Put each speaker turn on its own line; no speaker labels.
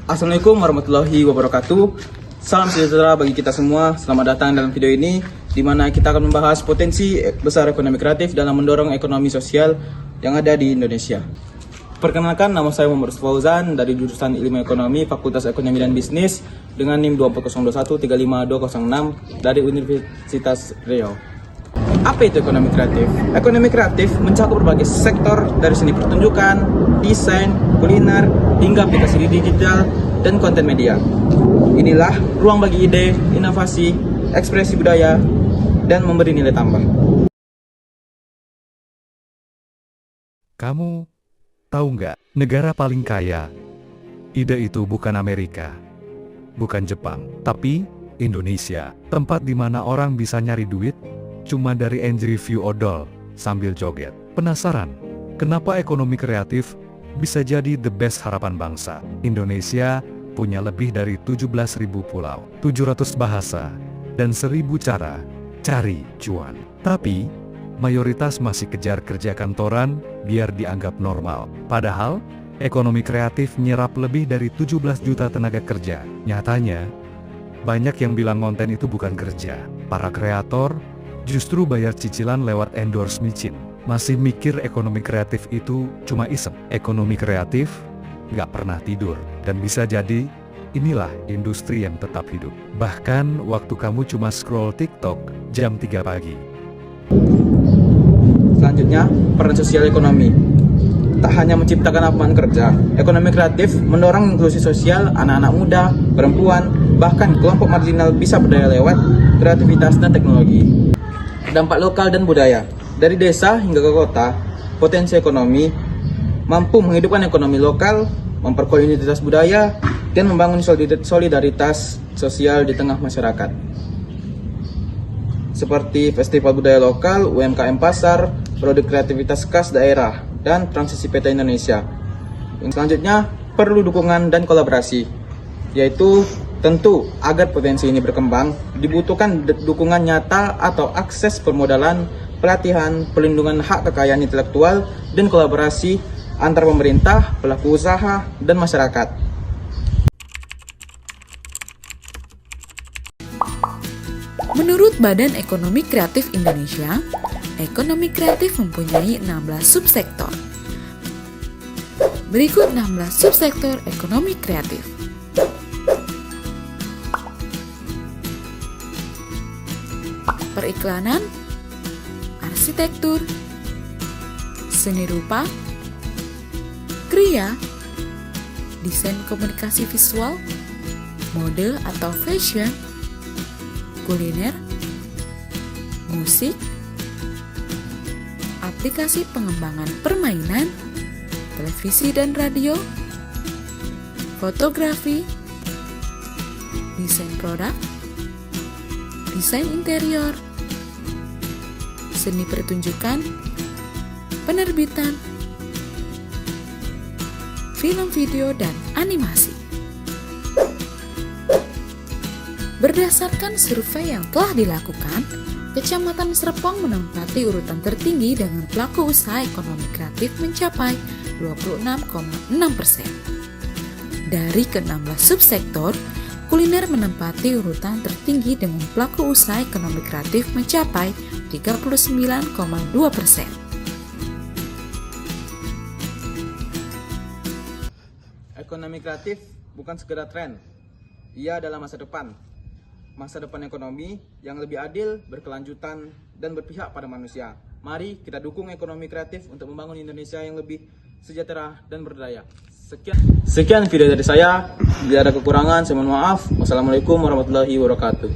Assalamualaikum warahmatullahi wabarakatuh. Salam sejahtera bagi kita semua. Selamat datang dalam video ini, di mana kita akan membahas potensi besar ekonomi kreatif dalam mendorong ekonomi sosial yang ada di Indonesia. Perkenalkan, nama saya Muhammad Fauzan dari jurusan Ilmu Ekonomi Fakultas Ekonomi dan Bisnis dengan NIM 24021 35206 dari Universitas Riau. Apa itu ekonomi kreatif? Ekonomi kreatif mencakup berbagai sektor dari seni pertunjukan, desain, kuliner, hingga aplikasi digital dan konten media. Inilah ruang bagi ide, inovasi, ekspresi budaya, dan memberi nilai tambah.
Kamu tahu nggak, negara paling kaya? Ide itu bukan Amerika, bukan Jepang, tapi Indonesia. Tempat di mana orang bisa nyari duit cuma dari entry view odol sambil joget. Penasaran? Kenapa ekonomi kreatif bisa jadi the best harapan bangsa? Indonesia punya lebih dari 17.000 pulau, 700 bahasa, dan 1.000 cara cari cuan. Tapi mayoritas masih kejar kerja kantoran biar dianggap normal. Padahal ekonomi kreatif nyerap lebih dari 17 juta tenaga kerja. Nyatanya, banyak yang bilang konten itu bukan kerja. Para kreator justru bayar cicilan lewat endorse micin. Masih mikir ekonomi kreatif itu cuma iseng. Ekonomi kreatif nggak pernah tidur. Dan bisa jadi, inilah industri yang tetap hidup. Bahkan waktu kamu cuma scroll TikTok jam 3 pagi.
Selanjutnya, peran sosial ekonomi. Tak hanya menciptakan lapangan kerja, ekonomi kreatif mendorong inklusi sosial anak-anak muda, perempuan, bahkan kelompok marginal bisa berdaya lewat kreativitas dan teknologi. Dampak lokal dan budaya. Dari desa hingga ke kota, potensi ekonomi mampu menghidupkan ekonomi lokal, memperkuat identitas budaya, dan membangun solidaritas sosial di tengah masyarakat. Seperti festival budaya lokal, UMKM pasar, produk kreativitas khas daerah, dan transisi peta Indonesia. Yang selanjutnya, perlu dukungan dan kolaborasi, yaitu tentu agar potensi ini berkembang, dibutuhkan dukungan nyata atau akses permodalan, pelatihan, pelindungan hak kekayaan intelektual, dan kolaborasi antar pemerintah, pelaku usaha, dan masyarakat.
Menurut Badan Ekonomi Kreatif Indonesia, ekonomi kreatif mempunyai 16 subsektor. Berikut 16 subsektor ekonomi kreatif. Periklanan, arsitektur, seni rupa, kriya, desain komunikasi visual, mode atau fashion, kuliner, musik, aplikasi pengembangan permainan, televisi dan radio, fotografi, desain produk, desain interior, seni pertunjukan, penerbitan, film video dan animasi. Berdasarkan survei yang telah dilakukan, Kecamatan Serpong menempati urutan tertinggi dengan pelaku usaha ekonomi kreatif mencapai 26,6%. Dari ke-16 subsektor, kuliner menempati urutan tertinggi dengan pelaku usaha ekonomi kreatif mencapai 39,2%.
Ekonomi kreatif bukan sekedar tren, ia adalah masa depan. Masa depan ekonomi yang lebih adil, berkelanjutan, dan berpihak pada manusia. Mari kita dukung ekonomi kreatif untuk membangun Indonesia yang lebih sejahtera dan berdaya. Sekian video dari saya. Bila ada kekurangan, saya mohon maaf. Wassalamualaikum warahmatullahi wabarakatuh.